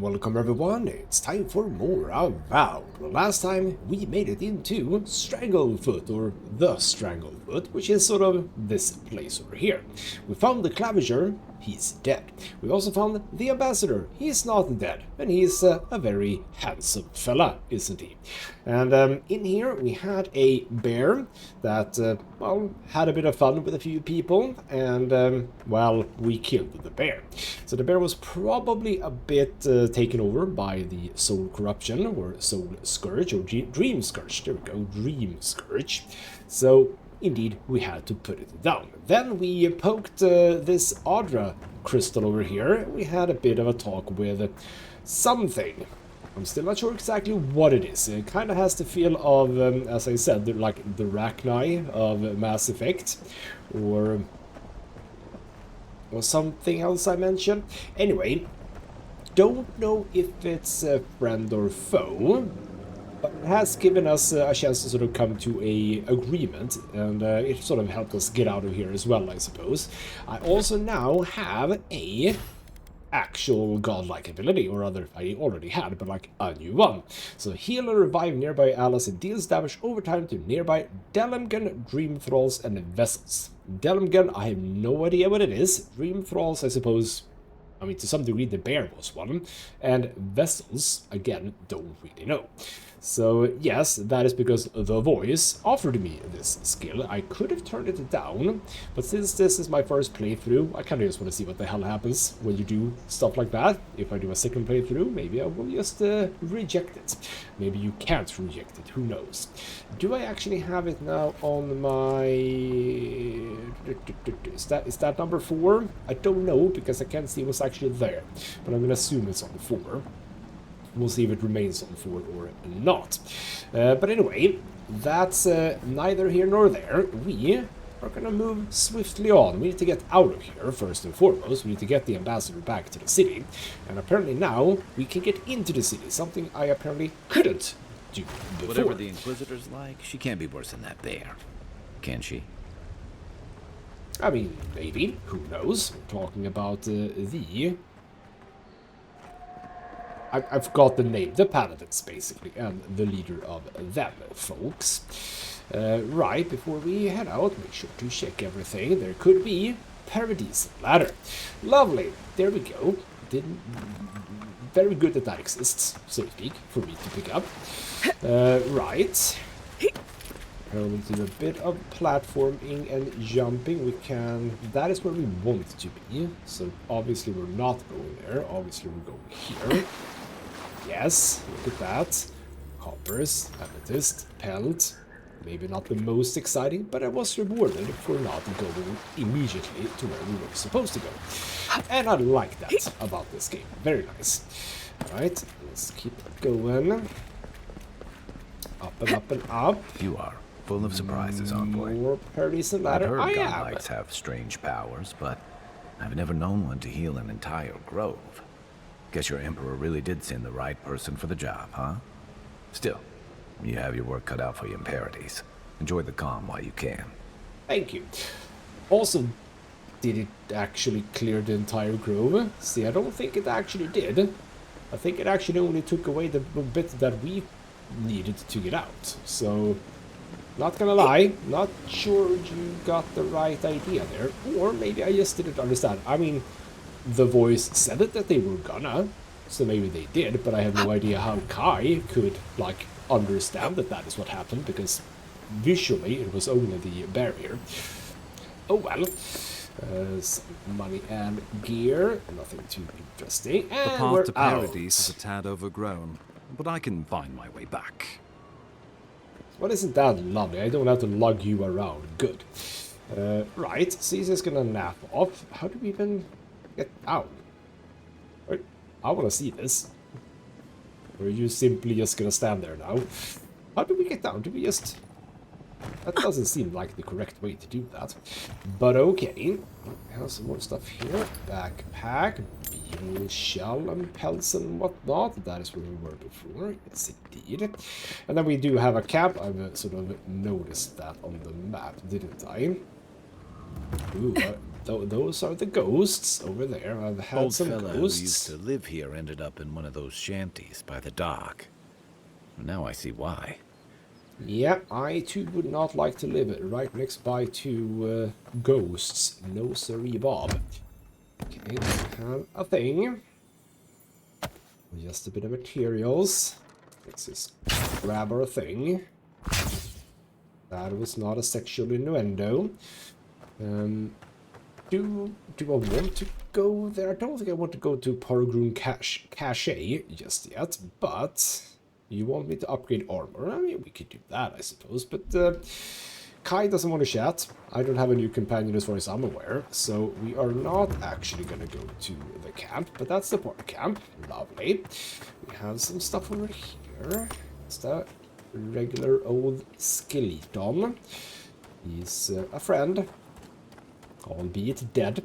welcome everyone, it's time for more Avowed. Well, last time we made it into Stranglefoot, or the Stranglefoot, which is sort of this place over here. We found the Claviger, he's dead. We also found the Ambassador, he's not dead, and he's a very handsome fella, isn't he? And in here we had a bear that, well, had a bit of fun with a few people, and, well, we killed the bear. So the bear was probably a bit taken over by the soul corruption, or soul scourge, or dream scourge. There we go, dream scourge. So indeed we had to put it down. Then we poked this Adra crystal over here. We had a bit of a talk with something. I'm still not sure exactly what it is. It kind of has the feel of, as I said, like the Rachni of Mass Effect, or something else I mentioned. Anyway, don't know if it's a friend or foe, but it has given us a chance to sort of come to a agreement, and it sort of helped us get out of here as well, I suppose. I also now have a actual godlike ability, or other I already had, but like a new one. So heal and revive nearby allies and deals damage over time to nearby Delimgan, Dream Thralls, and Vessels. Delimgan, I have no idea what it is. Dream Thralls, I suppose, I mean, to some degree the bear was one, and Vessels, again, don't really know. So yes, that is because the voice offered me this skill. I could have turned it down, but since this is my first playthrough, I kind of just want to see what the hell happens when you do stuff like that. If I do a second playthrough, maybe I will just reject it. Maybe you can't reject it, who knows. Do I actually have it now on my... Is that number 4? I don't know, because I can't see what's actually there, but I'm going to assume it's on 4. We'll see if it remains on 4 or not. But anyway, that's neither here nor there. We are going to move swiftly on. We need to get out of here, first and foremost. We need to get the Ambassador back to the city. And apparently now we can get into the city, something I apparently couldn't do before. Whatever the Inquisitor's like, she can't be worse than that bear. Can she? I mean, maybe. Who knows? We're talking about the... I forgot the name, the Paradis, basically, and the leader of them, folks. Right, before we head out, make sure to check everything. There could be Paradis ladder. Lovely, there we go. Very good that that exists, so to speak, for me to pick up. Right. We'll do a bit of platforming and jumping. We can... That is where we want to be. So obviously we're not going there. Obviously we're going here. Yes, look at that. Coppers, amethyst, pelt. Maybe not the most exciting, but I was rewarded for not going immediately to where we were supposed to go. And I like that about this game. Very nice. Alright, let's keep going. Up and up and up. You are full of surprises, Envoy. More Paradis and ladder. I've heard godlikes have strange powers, but I've never known one to heal an entire grove. Guess your Emperor really did send the right person for the job, huh? Still, you have your work cut out for you in Paradis. Enjoy the calm while you can. Thank you. Also, did it actually clear the entire grove? See, I don't think it actually did. I think it actually only took away the bit that we needed to get out. So, not gonna lie, not sure you got the right idea there. Or maybe I just didn't understand. I mean, the voice said it that they were gonna, so maybe they did, but I have no idea how Kai could, like, understand that that is what happened, because visually it was only the barrier. Oh well. Some money and gear, nothing too interesting, and the path we're to out. Paradis is a tad overgrown, but I can find my way back. Well, isn't that lovely? I don't have to lug you around. Good. Right, Caesar's gonna nap off. How do we even get out? Wait, I wanna see this. Or are you simply just gonna stand there now? How do we get down? Do we just... That doesn't seem like the correct way to do that. But okay. We have some more stuff here. Backpack, beetle shell and pelts and whatnot. That is where we were before. Yes, indeed. And then we do have a camp. I've sort of noticed that on the map, didn't I? Ooh, those are the ghosts over there. I've had Old some fella who used ghosts. to live here ended up in one of those shanties by the dock. Now I see why. Yeah, I too would not like to live right next by to ghosts. No siree, Bob. Okay, we have a thing. Just a bit of materials. Let's just grab our thing. That was not a sexual innuendo. Do I want to go there? I don't think I want to go to Paragroon Cache just yet, but you want me to upgrade armor? I mean, we could do that, I suppose, but Kai doesn't want to chat. I don't have a new companion as far as I'm aware, so we are not actually going to go to the camp, but that's the party camp. Lovely. We have some stuff over here. Is that regular old skeleton? He's a friend, albeit dead.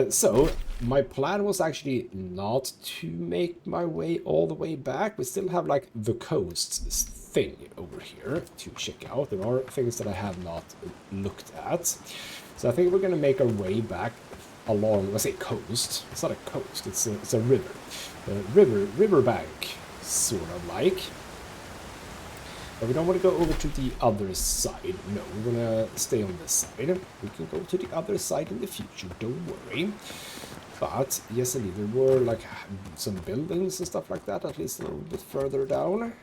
So my plan was actually not to make my way all the way back. We still have like the coast thing over here to check out. There are things that I have not looked at. So I think we're gonna make our way back along, let's say coast. It's not a coast, it's a river. Riverbank, sort of like. But we don't want to go over to the other side. No, we're gonna stay on this side. We can go to the other side in the future, don't worry. But, yes indeed, there were like some buildings and stuff like that, at least a little bit further down.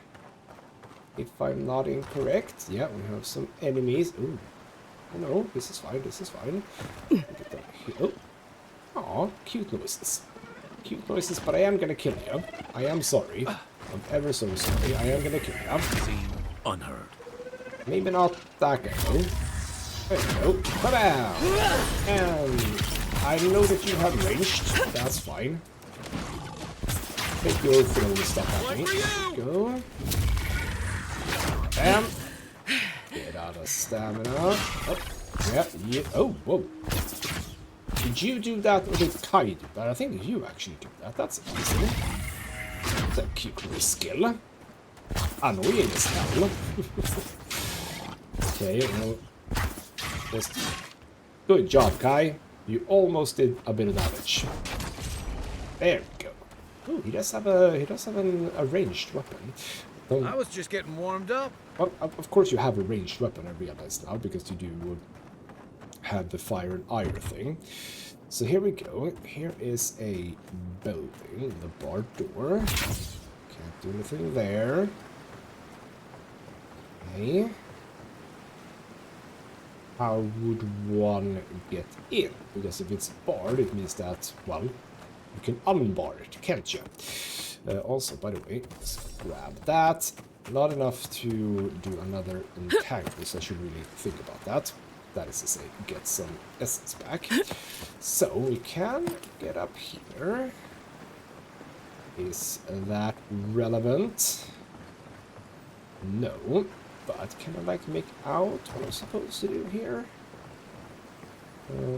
If I'm not incorrect. Yeah, we have some enemies. Ooh. Oh no, this is fine, this is fine. Get that here. Oh. Aw, cute noises. Cute noises, but I am gonna kill you. I am sorry. I'm ever so sorry. I am gonna kill you. Seen unheard. Maybe not that guy though. There you go. Ta-da! And I know that you have ranged. That's fine. Take your throwing stuff at me. There you go. Bam! Get out of stamina. Oh, yeah, yeah. Oh, whoa. Did you do that or did Kai do that? I think you actually do that. That's easy. That's a cute little skill. Annoying as hell. Okay, well, just good job, Kai. You almost did a bit of damage. There we go. Ooh, he does have a ranged weapon. I was just getting warmed up. Well, of course you have a ranged weapon, I realize now, because you do have the fire and ire thing. So here we go. Here is a building, the barred door. Can't do anything there. Okay. How would one get in? Because if it's barred, it means that, well, you can unbar it, can't you? Also, by the way, let's grab that. Not enough to do another encounter, so I should really think about that. That is to say, get some essence back. So, we can get up here. Is that relevant? No. But can I like make out what I'm supposed to do here?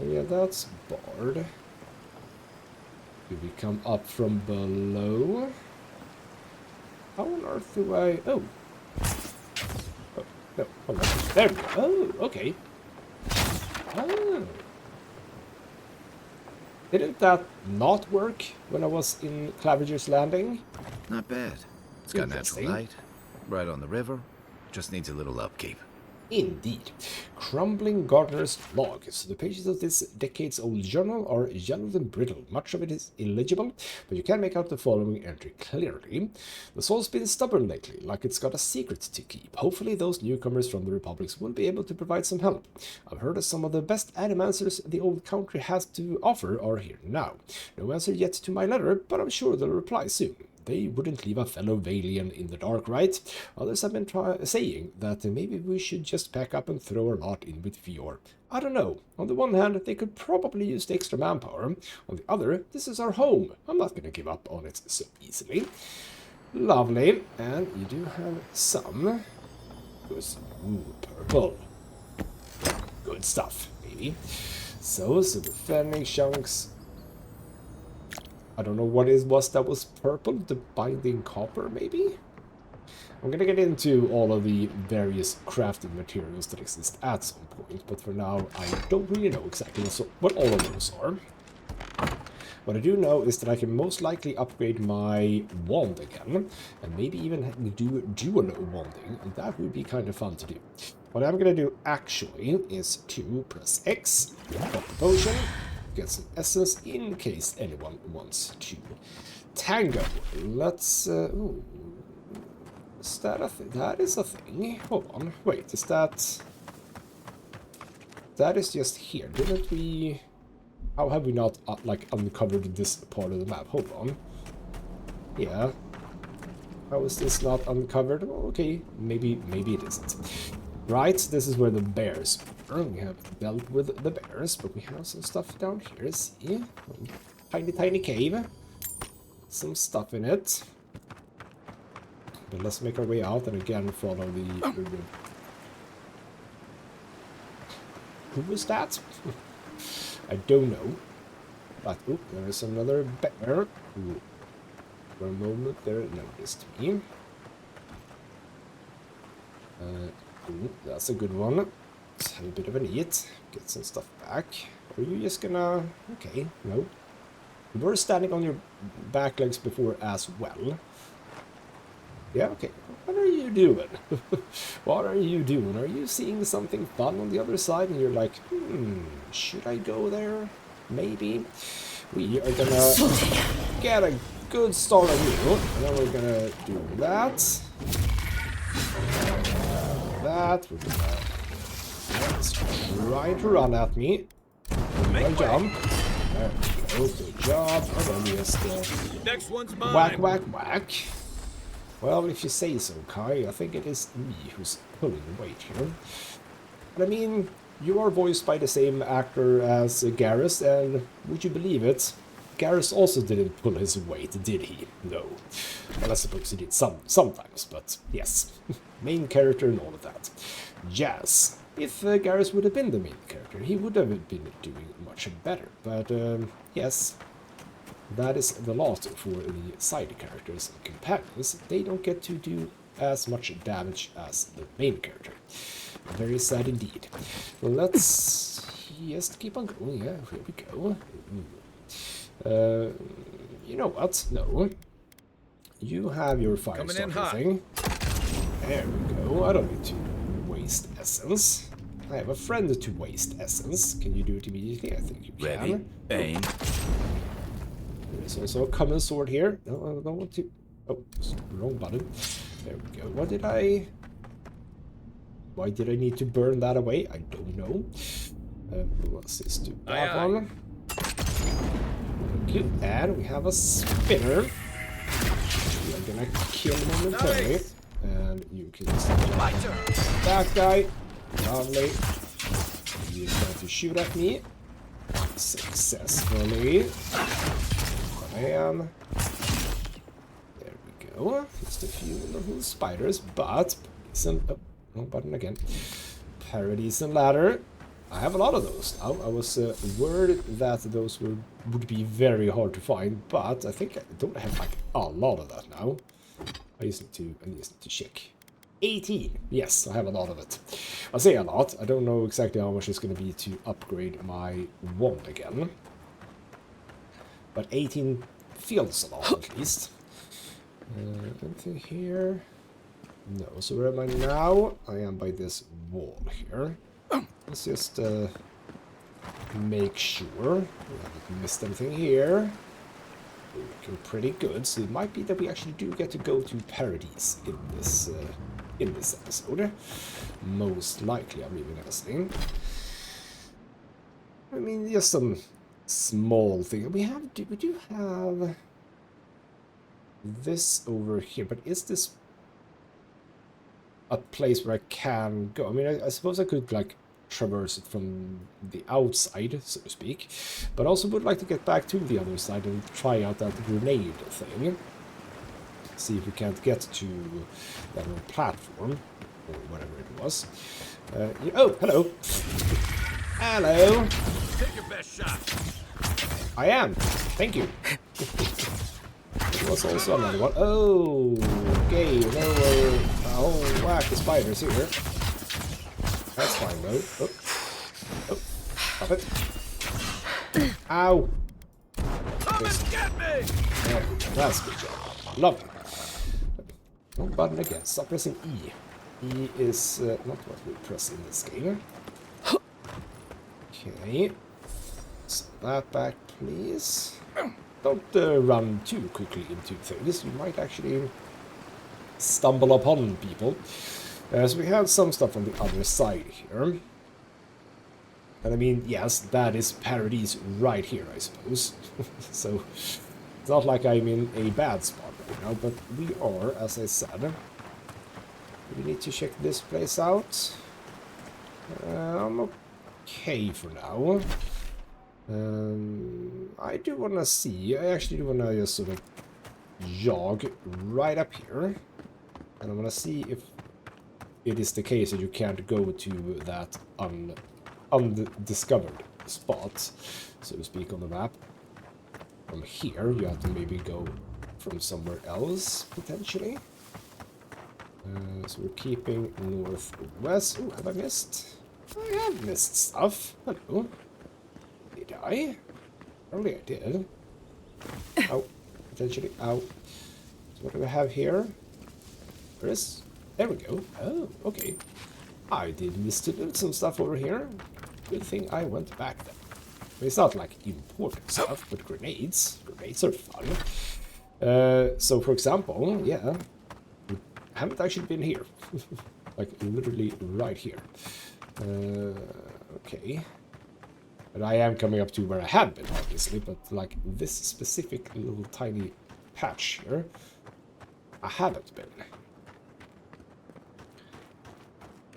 Yeah, that's barred. Do we come up from below? How on earth do I... Oh. Oh, no, hold on. There we go. Oh, okay. Oh. Didn't that not work when I was in Claviger's Landing? Not bad. It's got natural light, right on the river. Just needs a little upkeep. Indeed. Crumbling Gardener's Log. So the pages of this decades-old journal are yellowed and brittle. Much of it is illegible, but you can make out the following entry clearly. The soul's been stubborn lately, like it's got a secret to keep. Hopefully those newcomers from the Republics will be able to provide some help. I've heard that some of the best animancers the old country has to offer are here now. No answer yet to my letter, but I'm sure they'll reply soon. They wouldn't leave a fellow Valian in the dark, right? Others have been saying that maybe we should just pack up and throw our lot in with Fior. I don't know. On the one hand, they could probably use the extra manpower. On the other, this is our home. I'm not going to give up on it so easily. Lovely. And you do have some. Ooh, purple. Good stuff, maybe. So defending chunks. I don't know what it was that was purple. The binding copper, maybe? I'm gonna get into all of the various crafting materials that exist at some point, but for now I don't really know exactly what all of those are. What I do know is that I can most likely upgrade my wand again, and maybe even do dual wanding, and that would be kind of fun to do. What I'm gonna do actually is to press X, pop the potion, get some essence in case anyone wants to tango. Let's, ooh, is that a thing? That is a thing. Hold on, wait, is that... That is just here, didn't we... How have we not, like, uncovered this part of the map? Hold on. Yeah. How is this not uncovered? Oh, okay, maybe it isn't. Right, this is where the bears are. We have dealt with the bears, but we have some stuff down here. See? Tiny cave. Some stuff in it. But let's make our way out and again follow the... Who was that? I don't know. But, oh, there is another bear. Ooh. For a moment there it noticed me. Ooh, that's a good one. Let's have a bit of an eat. Get some stuff back. Are you just gonna... Okay, no. You were standing on your back legs before as well. Yeah, okay. What are you doing? What are you doing? Are you seeing something fun on the other side and you're like, should I go there? Maybe. We are gonna get a good start on you. And then we're gonna do that. That. We're gonna... Let's try to run at me. Good jump. There we go. Good job. And then just Next one's mine. whack, whack, whack. Well, if you say so, Kai, I think it is me who's pulling the weight here. But I mean, you are voiced by the same actor as Garrus, and would you believe it? Garrus also didn't pull his weight, did he? No. Well, I suppose he did sometimes, but yes. Main character and all of that. Jazz. If Garrus would have been the main character, he would have been doing much better. But, yes. That is the lot for the side characters and companions. They don't get to do as much damage as the main character. Very sad indeed. Let's just keep on going. Yeah, here we go. You know what? No. You have your fire starter thing. There we go. I don't need to waste essence. I have a friend to waste essence. Can you do it immediately? I think you can. Ready, aim. There's also a common sword here. No, I don't want to... Oh, wrong button. There we go. Why did I need to burn that away? I don't know. What's this do? That one. Thank you. And we have a spinner. We are gonna kill momentarily. Nice. And you can just that guy. Lovely. You're trying to shoot at me. Successfully. And there we go. Just a few little spiders, but some wrong button again. Paradis and ladder. I have a lot of those now. I was worried that those would be very hard to find, but I think I don't have like a lot of that now. I just need to check. 18. Yes, I have a lot of it. I say a lot. I don't know exactly how much it's going to be to upgrade my wand again. But 18 feels a lot, at least. Anything here? No. So where am I now? I am by this wall here. Let's just make sure we haven't missed anything here. We're looking pretty good. So it might be that we actually do get to go to Paradis in this episode. Most likely, I'm even guessing. I mean, just some small thing. We do have this over here, but is this a place where I can go? I mean, I suppose I could like traverse it from the outside, so to speak, but also would like to get back to the other side and try out that grenade thing. See if we can't get to that little platform or whatever it was. Oh, hello. Hello. Take your best shot. I am. Thank you. There was also another one. Oh, okay, there were a whole whack of spiders here. That's fine though. Oh, oh, stop it. Ow! Get me! There we go, that's good job. Lovely. Wrong button again. Stop pressing E. E is not what we press in this game. Okay. Set that back, please. Don't run too quickly into things. You might actually stumble upon people. So we have some stuff on the other side here. And I mean, yes, that is Paradis right here, I suppose. So it's not like I'm in a bad spot right now, but we are, as I said. We need to check this place out. I'm okay for now. I do want to see, I actually do want to just sort of jog right up here. And I want to see if it is the case that you can't go to that undiscovered spot, so to speak, on the map. From here, you have to maybe go from somewhere else, potentially. So we're keeping northwest. Oh, have I missed? I have missed stuff. Hello. Did I? Probably I did. Ow. Potentially. Ow. So what do we have here? There we go. Oh, okay. I did miss to do some stuff over here. Good thing I went back then. I mean, it's not like important stuff, but grenades. Grenades are fun. So, for example, yeah, we haven't actually been here. Like, literally right here. Okay. But I am coming up to where I have been, obviously, but like this specific little tiny patch here, I haven't been.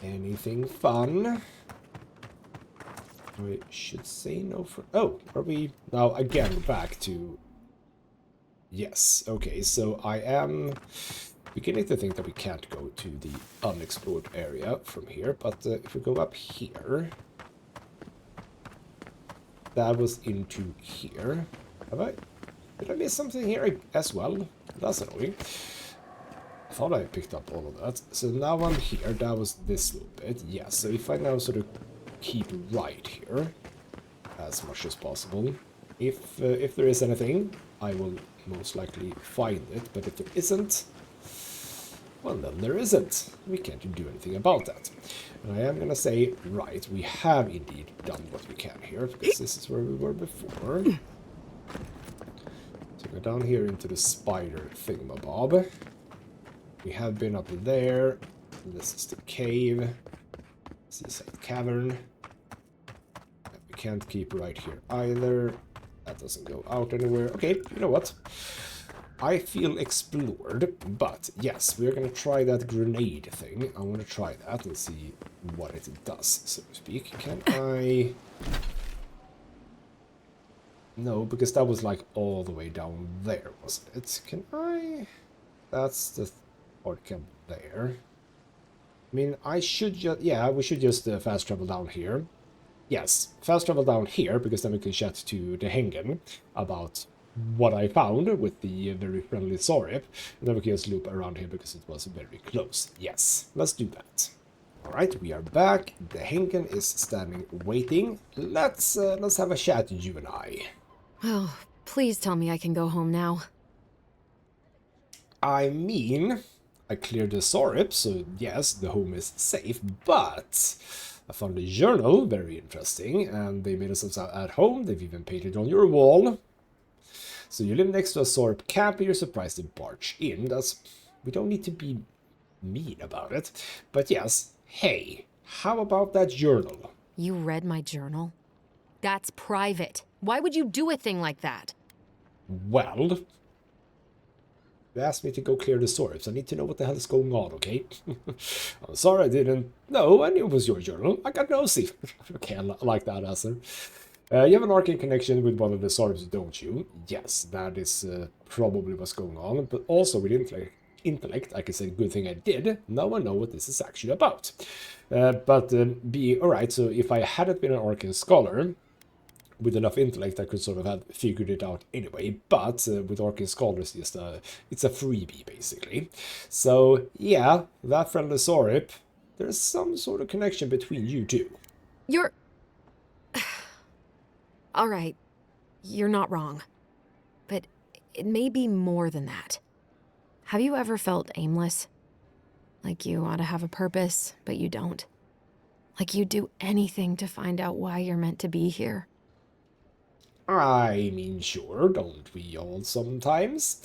Anything fun? I should say no for... Oh, are we now again back to... Yes, okay, so I am beginning to think that we can't go to the unexplored area from here, but if we go up here... That was into here. Did I miss something here as well? That's annoying. I thought I picked up all of that. So now I'm here. That was this little bit. Yeah, so if I now sort of keep right here as much as possible. If there is anything, I will most likely find it. But if there isn't, well, then there isn't. We can't do anything about that. And I am going to say, right, we have indeed done what we can here, because this is where we were before. So go down here into the spider thingamabob. We have been up there. This is the cave. Seaside cavern. We can't keep right here either. That doesn't go out anywhere. Okay, you know what? I feel explored, but yes, we're gonna try that grenade thing. I want to try that and see what it does, so to speak. Can I... No, because that was like all the way down there, wasn't it? Can I... That's the Orca there. I mean, I should just... Yeah, we should just fast travel down here. Yes, fast travel down here, because then we can chat to the Hengen about what I found with the very friendly Sorip, and then we can just loop around here because it was very close. Yes, let's do that. Alright, we are back. The Hengen is standing waiting. Let's have a chat, you and I. Oh, please tell me I can go home now. I mean, I cleared the Sorip, so yes, the home is safe, but I found a journal, very interesting, and they made us at home. They've even painted on your wall. So you live next to a Sorip camp and you're surprised to barge in. We don't need to be mean about it. But yes, hey, how about that journal? You read my journal? That's private. Why would you do a thing like that? Well, you asked me to go clear the Sorips. I need to know what the hell is going on, okay? I'm sorry I didn't know. I knew it was your journal. I got nosy. Okay, I like that answer. You have an arcane connection with one of the Sorips, don't you? Yes, that is probably what's going on. But also with intellect, I can say, good thing I did. Now I know what this is actually about. Alright, so if I hadn't been an arcanescholar, with enough intellect, I could sort of have figured it out anyway. But with arcanescholar, it's a freebie basically. So yeah, that friendly Sorip, there's some sort of connection between you two. You're... All right, you're not wrong. But it may be more than that. Have you ever felt aimless? Like you ought to have a purpose, but you don't? Like you'd do anything to find out why you're meant to be here? I mean, sure, don't we all sometimes?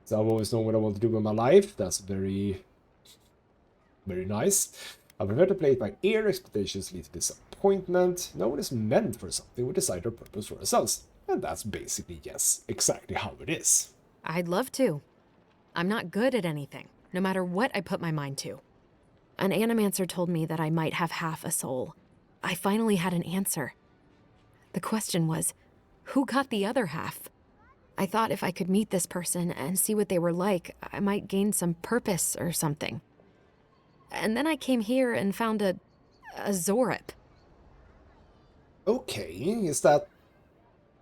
So I've always known what I want to do with my life. That's very, very nice. I prefer to play it by ear. Expectations lead to disappointment. No one is meant for something. We decide our purpose for ourselves. And that's basically, yes, exactly how it is. I'd love to. I'm not good at anything, no matter what I put my mind to. An animancer told me that I might have half a soul. I finally had an answer. The question was, who got the other half? I thought if I could meet this person and see what they were like, I might gain some purpose or something. And then I came here and found a Zorip. Okay, is that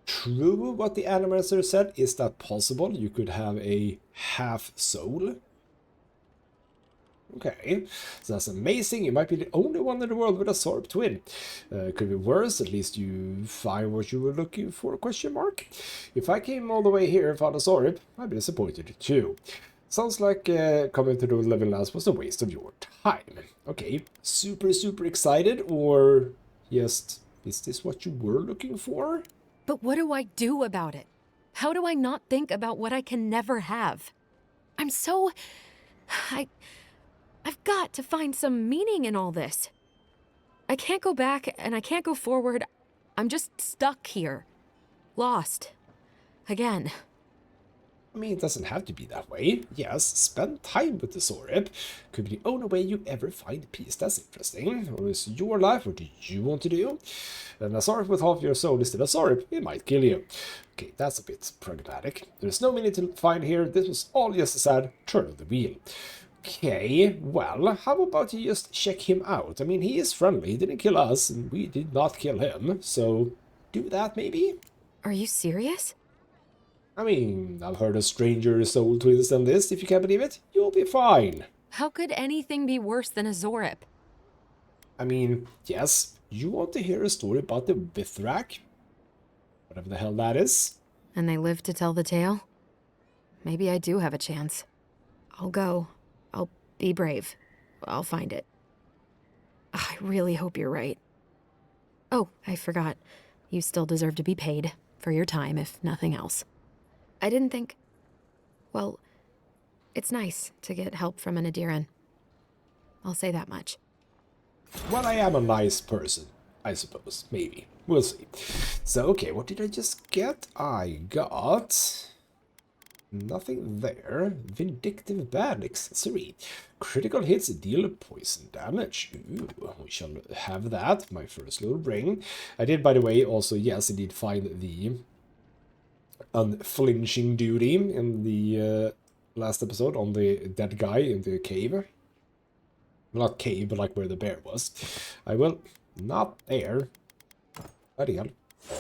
true what the animator said? Is that possible? You could have a half soul? Okay, so that's amazing. You might be the only one in the world with a Zorip twin. Could be worse, at least you find what you were looking for, question mark. If I came all the way here and found a Zorip, I'd be disappointed too. Sounds like coming to the living lands was a waste of your time. Okay, super excited, or just, is this what you were looking for? But what do I do about it? How do I not think about what I can never have? I'm so... I've got to find some meaning in all this. I can't go back and I can't go forward. I'm just stuck here. Lost. Again. I mean, it doesn't have to be that way. Yes, spend time with the Zorip. Could be the only way you ever find peace. That's interesting. Or is your life? What do you want to do? And a Zorip with half your soul is still a Zorip. It might kill you. Okay, that's a bit pragmatic. There's no meaning to find here. This was all just a sad turn of the wheel. Okay, well, how about you just check him out? I mean, he is friendly. He didn't kill us, and we did not kill him. So, do that maybe? Are you serious? I mean, I've heard of stranger soul twins than this. If you can't believe it, you'll be fine. How could anything be worse than a Zorip? I mean, yes, you want to hear a story about the Vithrak? Whatever the hell that is. And they live to tell the tale? Maybe I do have a chance. I'll go. I'll be brave. I'll find it. I really hope you're right. Oh, I forgot. You still deserve to be paid for your time, if nothing else. I didn't think... Well, it's nice to get help from an Adiran. I'll say that much. Well, I am a nice person, I suppose. Maybe. We'll see. So, okay, what did I just get? I got... nothing there. Vindictive band accessory. Critical hits deal poison damage. Ooh, we shall have that. My first little ring. I did, by the way, also, yes, I did find the unflinching duty in the last episode on the dead guy in the cave. Not cave, but like where the bear was. I will... not there. Bloody hell.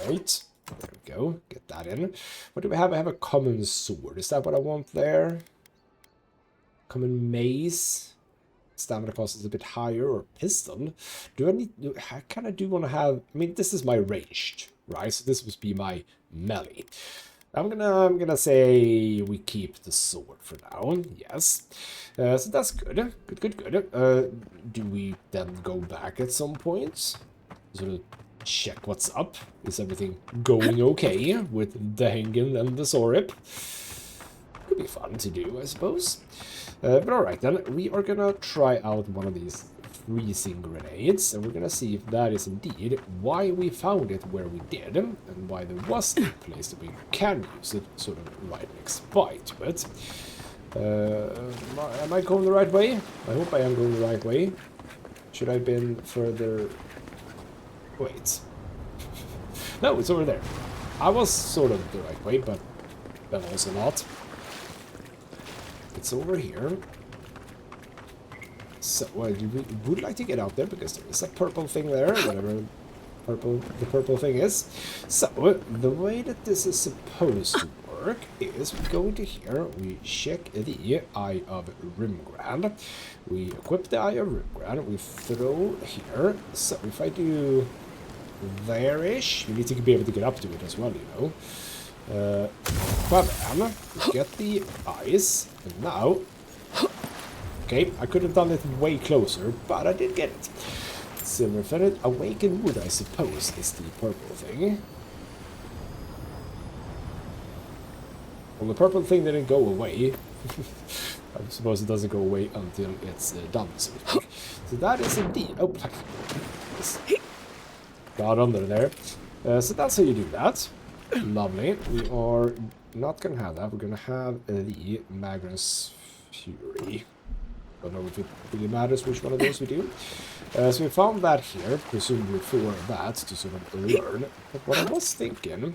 Right. There we go. Get that in. What do we have? I have a common sword. Is that what I want there? Common mace. Stamina cost is a bit higher. Or pistol. Do I need... I kind of do want to have... I mean, this is my ranged, right? So this must be my melee. I'm gonna say we keep the sword for now. Yes. So that's good. Good. Do we then go back at some point? Sort of check what's up. Is everything going okay with the Hengen and the Zorip? Could be fun to do, I suppose. But alright then, we are gonna try out one of these freezing grenades, and we're gonna see if that is indeed why we found it where we did, and why there was a place that we can use it, sort of right next by to it. Am I going the right way? I hope I am going the right way. Should I have been further... Wait. No, it's over there. I was sort of the right way, but then also not. It's over here. So, we would like to get out there because there is a purple thing there, whatever the purple thing is. So, the way that this is supposed to work is we go into here, we check the Eye of Rimgrand, we equip the Eye of Rimgrand, we throw here. So, if I do there-ish, you need to be able to get up to it as well, you know. Bam, get the eyes, and now, okay, I could have done it way closer, but I did get it. Silver Ferret, Awakened Wood, I suppose, is the purple thing. Well, the purple thing didn't go away. I suppose it doesn't go away until it's done, so to speak. So that is indeed... Oh, got under there. So that's how you do that. Lovely. We are not going to have that. We're going to have the Magnus Fury. Don't know if it really matters which one of those we do. So we found that here, presumably for that, to sort of learn. But what I was thinking,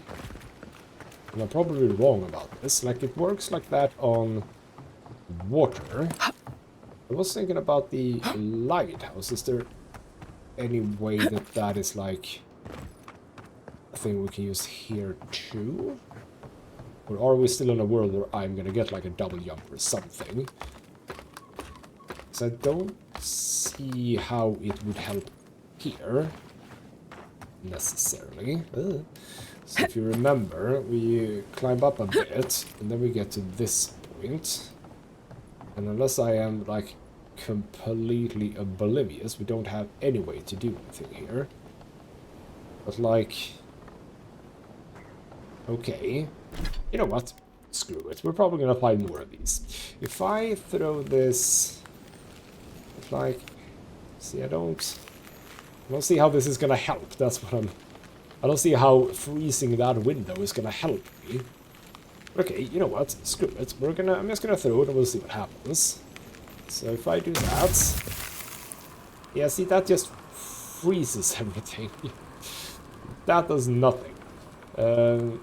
and I'm probably wrong about this, like it works like that on water. I was thinking about the lighthouse. Is there any way that that is like a thing we can use here too? Or are we still in a world where I'm gonna get like a double jump or something? Because I don't see how it would help here necessarily. So if you remember, we climb up a bit and then we get to this point. And unless I am like completely oblivious, we don't have any way to do anything here. But like, okay, you know what? Screw it. We're probably gonna find more of these. If I throw this, like, see, I don't see how this is gonna help. That's what I don't see how freezing that window is gonna help me. Okay, you know what? Screw it. I'm just gonna throw it and we'll see what happens. So if I do that, yeah, see, that just freezes everything. That does nothing. So,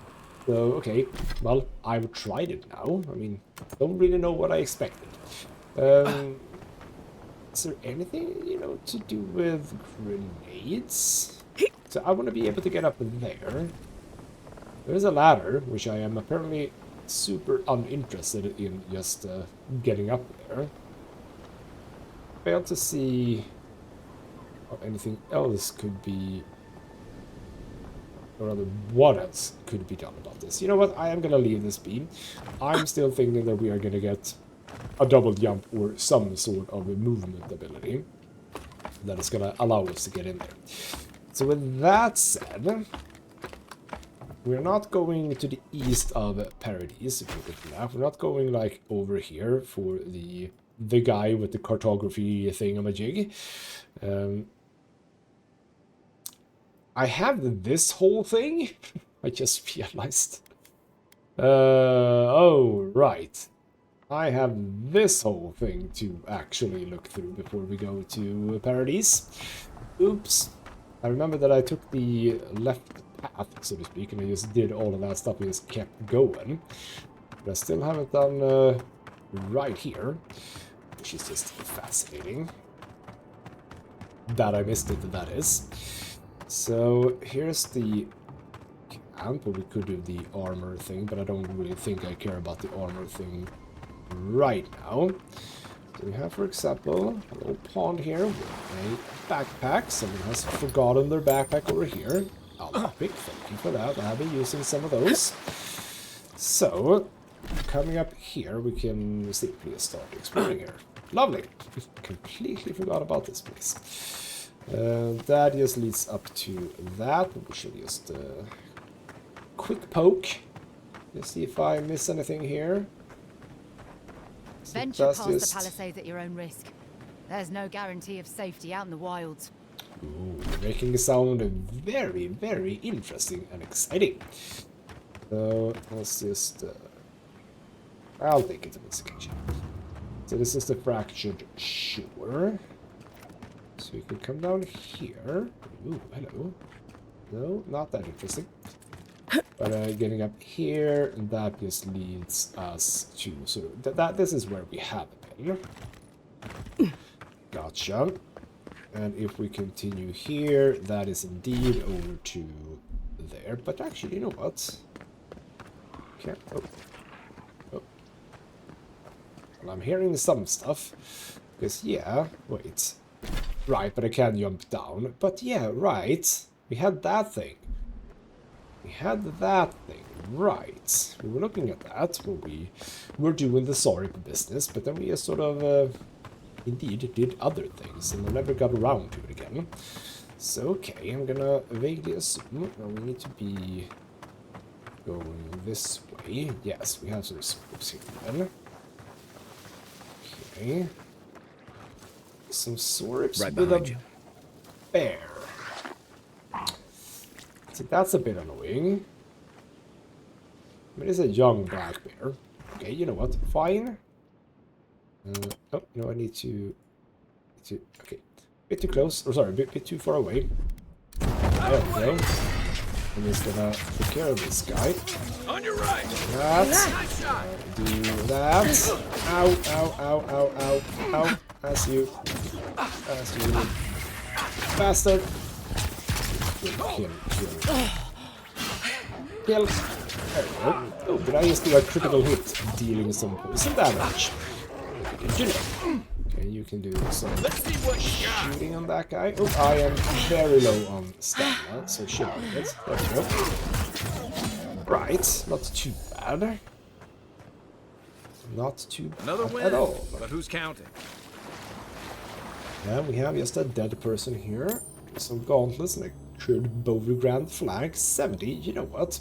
okay, well, I've tried it now. I mean, don't really know what I expected. Is there anything, you know, to do with grenades? So I want to be able to get up there. There's a ladder, which I am apparently super uninterested in just getting up there. Fail to see or anything else could be, or rather, what else could be done about this. You know what? I am going to leave this be. I'm still thinking that we are going to get a double jump or some sort of a movement ability that is going to allow us to get in there. So with that said, we're not going to the east of Paradis, if you look at that. We're not going like over here for the guy with the cartography thingamajig. I have this whole thing. I just realized. Oh, right. I have this whole thing to actually look through before we go to Paradis. Oops. I remember that I took the left path, so to speak, and I just did all of that stuff and just kept going. But I still haven't done right here, which is just fascinating. That I missed it, that is. So here's the camp, where we could do the armor thing, but I don't really think I care about the armor thing right now. So we have, for example, a little pond here with a backpack. Someone has forgotten their backpack over here. Alpic, thank you for that. I have been using some of those. So, coming up here, we can simply start exploring here. Lovely! Completely forgot about this place. That just leads up to that. We should just quick poke. Let's see if I miss anything here. Venture past the palisades at your own risk. There's no guarantee of safety out in the wilds. Ooh, making it sound very, very interesting and exciting. So let's just... I'll take it to this occasion. So this is the fractured shore. So we can come down here. Ooh, hello. No, not that interesting. But getting up here, and that just leads us to sort of... this is where we have been. Gotcha. And if we continue here, that is indeed over to there. But actually, you know what? Okay. Oh. Oh. Well, I'm hearing some stuff. Because, yeah, wait. Right, but I can't jump down. But yeah, right. We had that thing. We had that thing. Right. We were looking at that when we were doing the sorry business. But then we just sort of... indeed did other things, and I never got around to it again. So, okay, I'm gonna vaguely assume we need to be going this way. Yes, we have some scopes here then. Okay. Some swords Right with behind a you. bear. See, that's a bit annoying. But it's a young black bear. Okay, you know what? Fine. Oh, no, I need to... Okay. Bit too close. Or sorry, bit too far away. There we go. I'm just gonna take care of this guy. On your right. That. Do that. Ow, ow, ow, ow, ow, ow. As you. Bastard. Kill. There we go. Oh, did I just do a critical hit dealing some poison damage? Did you know? Okay, you can do some shooting on that guy. Oh, I am very low on stamina, so should I get? There we go. Right, not too bad. Not too bad Another win, at all. but who's counting? Yeah, we have just a dead person here. Some gauntlets and a good Bowie Grand flag. 70, you know what?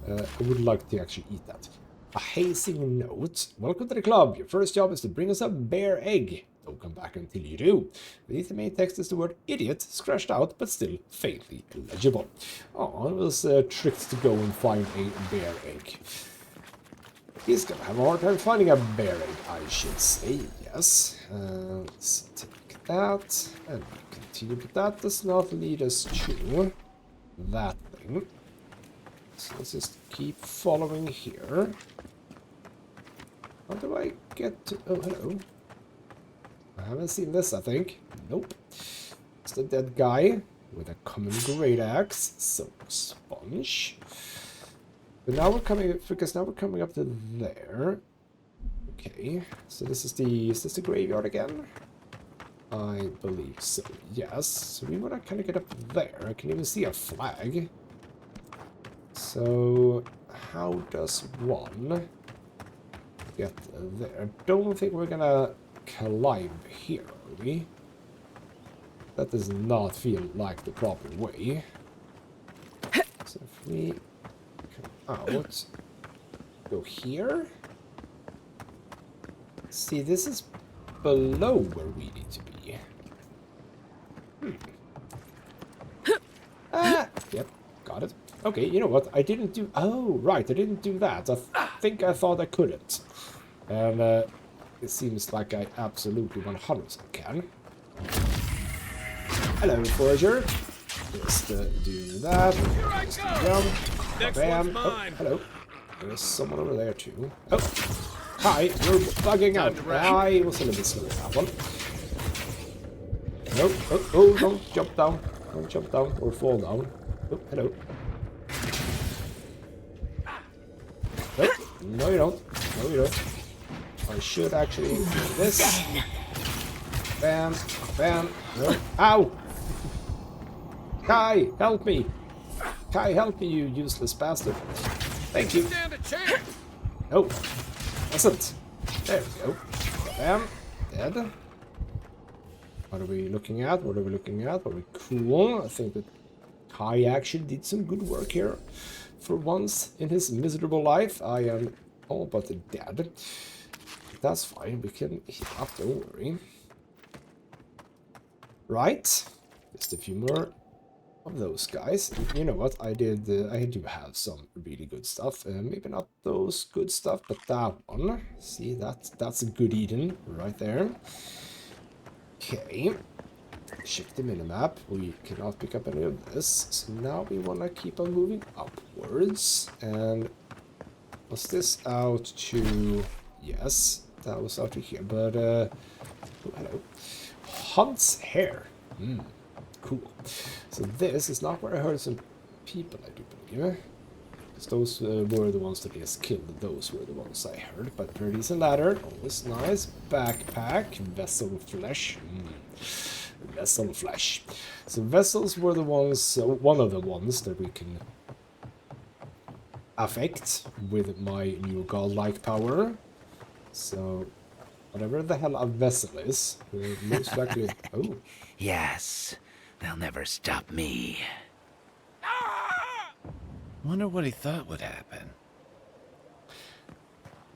I would like to actually eat that. A hazing note. Welcome to the club. Your first job is to bring us a bear egg. Don't come back until you do. Beneath the main text is the word idiot, scratched out, but still faintly legible. Oh, I was tricked to go and find a bear egg. He's gonna have a hard time finding a bear egg, I should say. Yes. Let's take that. And continue, but that does not lead us to that thing. So let's just keep following here. How do I get to... Oh, hello. I haven't seen this, I think. Nope. It's the dead guy with a common great axe. So, sponge. But now we're coming... Because now we're coming up to there. Okay. So this is the... Is this the graveyard again? I believe so. Yes. So we want to kind of get up there. I can even see a flag. So, how does one get there? I don't think we're gonna climb here, are we? That does not feel like the proper way. So if we come out, go here. See, this is below where we need to be. Ah, yep, got it. Okay, you know what? I didn't do... Oh, right, I didn't do that. I think I thought I couldn't. And it seems like I absolutely 100% can. Hello, Forager. Just do that. Just jump. Bam. Oh, hello. There's someone over there, too. Oh, hi, you're bugging out. I was a little bit slow with that one. No, oh, don't jump down. Don't jump down or fall down. Oh, hello. Nope. No, you don't. No, you don't. I should actually do this. Bam. Bam. No. Ow! Kai, help me! Kai, help me, you useless bastard. Thank you. No. Wasn't. There we go. Bam. Dead. What are we looking at? What are we looking at? Are we cool? I think that Kai actually did some good work here. For once in his miserable life, I am all but dead. That's fine, we can heal up, don't worry. Right, just a few more of those guys. You know what, I do have some really good stuff. Maybe not those good stuff, but that one. See, that's a good Eden right there. Okay. Check the minimap. We cannot pick up any of this. So now we want to keep on moving upwards. And was this out to... Yes, that was out to here. But, oh, hello. Hunt's hair. Cool. So this is not where I heard some people, I do believe. Because those were the ones that just killed. Those were the ones I heard. But Paradis and ladder, always nice. Backpack, vessel flesh. Vessel flesh. So vessels were the ones, one of the ones that we can affect with my new godlike power. So whatever the hell a vessel is, most likely. Oh. Yes, they'll never stop me. Wonder what he thought would happen.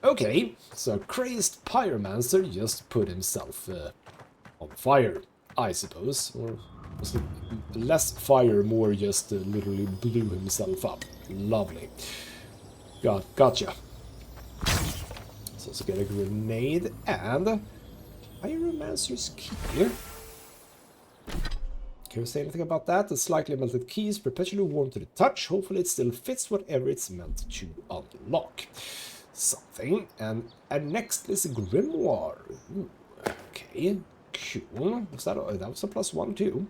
Okay, so crazed pyromancer just put himself on fire, I suppose. Or was it less fire, more just literally blew himself up. Lovely. Gotcha. So let's get a grenade and pyromancer's key. Can you say anything about that? The slightly melted key is perpetually warm to the touch. Hopefully it still fits whatever it's meant to unlock. Something. And next is a grimoire. Ooh, okay, cool. Was that was a +1 too.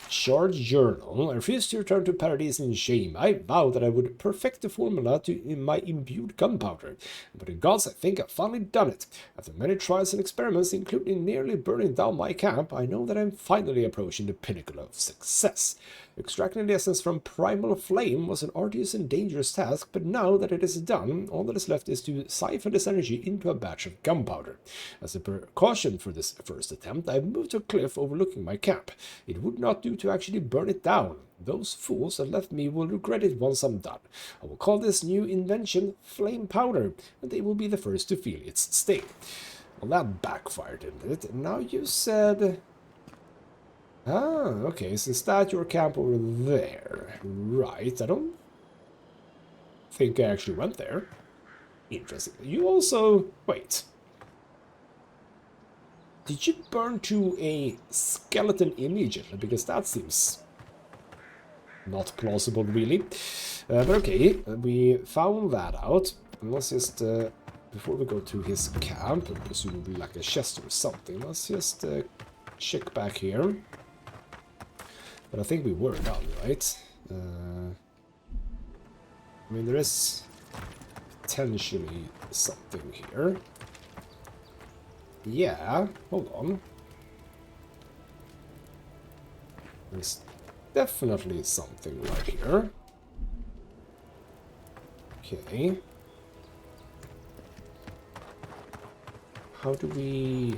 Charge journal. I refuse to return to Paradis in shame. I vowed that I would perfect the formula in my imbued gunpowder. But the gods, I think I've finally done it. After many trials and experiments, including nearly burning down my camp, I know that I'm finally approaching the pinnacle of success. Extracting the essence from primal flame was an arduous and dangerous task, but now that it is done, all that is left is to siphon this energy into a batch of gunpowder. As a precaution for this first attempt, I moved to a cliff overlooking my camp. It would not do to actually burn it down. Those fools that left me will regret it once I'm done. I will call this new invention Flame Powder, and they will be the first to feel its sting. Well, that backfired, didn't it? Now you said... Ah, okay, so is that your camp over there? Right, I don't think I actually went there. Interesting. You also... Wait. Did you burn to a skeleton immediately? Because that seems not plausible, really. But okay, we found that out. And let's just, before we go to his camp, presumably like a chest or something, let's just check back here. But I think we were done, right? I mean, there is potentially something here. Yeah, hold on. There's definitely something right here. Okay. How do we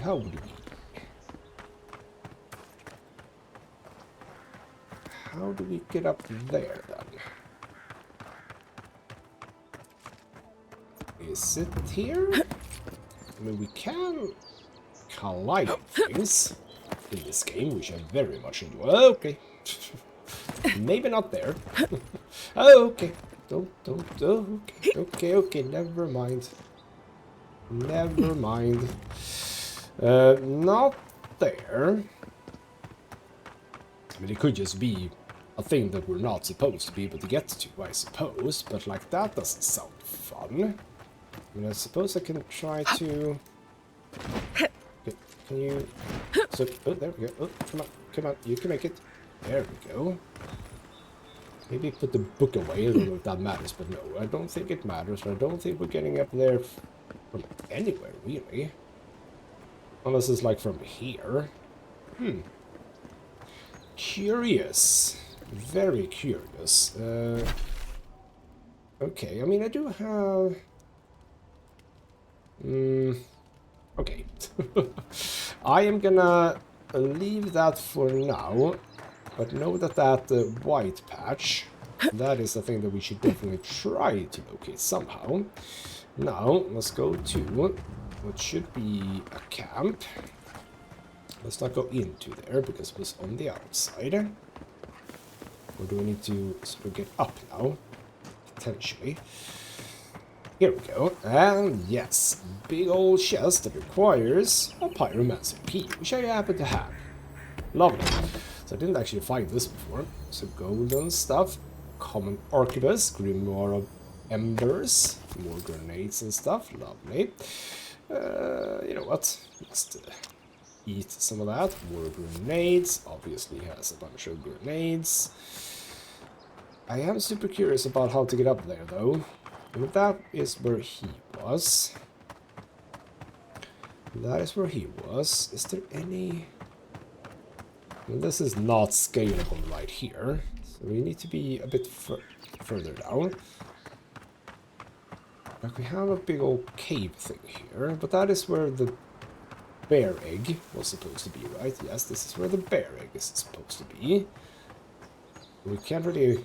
get up there then? Is it here? I mean, we can collide things in this game, which I very much enjoy. Okay. Maybe not there. Okay. Okay, never mind. Never mind. Not there. I mean, it could just be a thing that we're not supposed to be able to get to, I suppose, but like that doesn't sound fun. I mean, I suppose I can try to... Okay, can you... So, oh, there we go. Oh, come on, you can make it. There we go. Maybe put the book away, I don't know if that matters, but no, I don't think it matters. I don't think we're getting up there from anywhere, really. Unless it's like from here. Curious. Very curious. Okay, I mean, I do have... Okay. I am gonna leave that for now, but know that that white patch, that is a thing that we should definitely try to locate somehow. Now, let's go to what should be a camp. Let's not go into there because it was on the outside. Or do we need to sort of get up now? Potentially. Here we go. And yes, big old chest that requires a pyromancer key, which I happen to have. Lovely. So I didn't actually find this before. So golden stuff, common arquebus, grimoire of embers, more grenades and stuff. Lovely. You know what? Just eat some of that. More grenades. Obviously has a bunch of grenades. I am super curious about how to get up there, though. And that is where he was. That is where he was. Is there any... Well, this is not scalable right here. So we need to be a bit further down. Like we have a big old cave thing here. But that is where the bear egg was supposed to be, right? Yes, this is where the bear egg is supposed to be. We can't really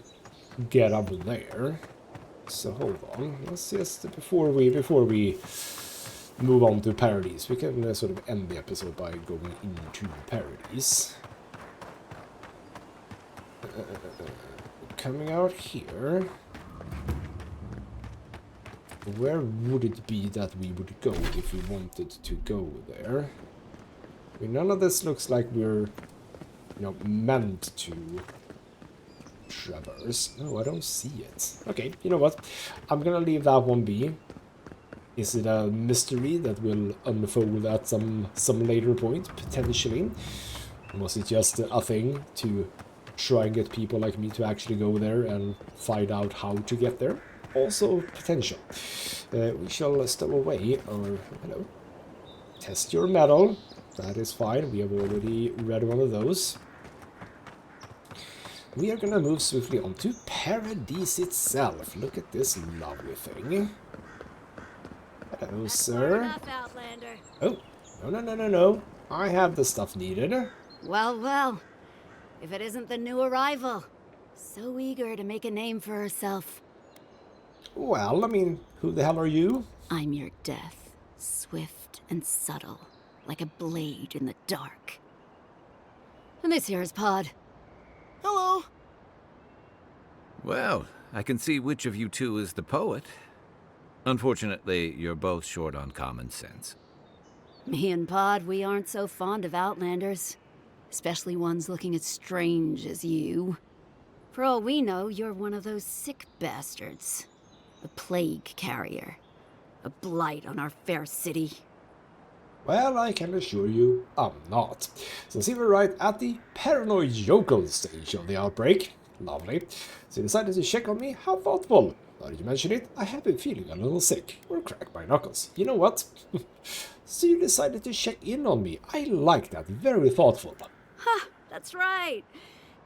get up there. So hold on. Let's just before we move on to Paradis, we can sort of end the episode by going into Paradis. Coming out here. Where would it be that we would go if we wanted to go there? I mean, none of this looks like we're, you know, meant to traverse. No, I don't see it. Okay, you know what? I'm gonna leave that one be. Is it a mystery that will unfold at some later point, potentially? Or was it just a thing to try and get people like me to actually go there and find out how to get there? Also potential. We shall stow away our, test your metal. That is fine. We have already read one of those. We are gonna move swiftly on to Paradis itself. Look at this lovely thing. Hello, sir. Enough, Outlander. Oh, no. I have the stuff needed. Well, well. If it isn't the new arrival. So eager to make a name for herself. Well, I mean, who the hell are you? I'm your death. Swift and subtle. Like a blade in the dark. And this here is Pod. Hello. Well, I can see which of you two is the poet. Unfortunately, you're both short on common sense. Me and Pod, we aren't so fond of Outlanders. Especially ones looking as strange as you. For all we know, you're one of those sick bastards. A plague carrier. A blight on our fair city. Well, I can assure you, I'm not. So see, we're right at the paranoid yokel stage of the outbreak. Lovely. So you decided to check on me? How thoughtful. Now that you mention it, I have been feeling a little sick. Or crack my knuckles. You know what? So you decided to check in on me. I like that. Very thoughtful. Ha! That's right.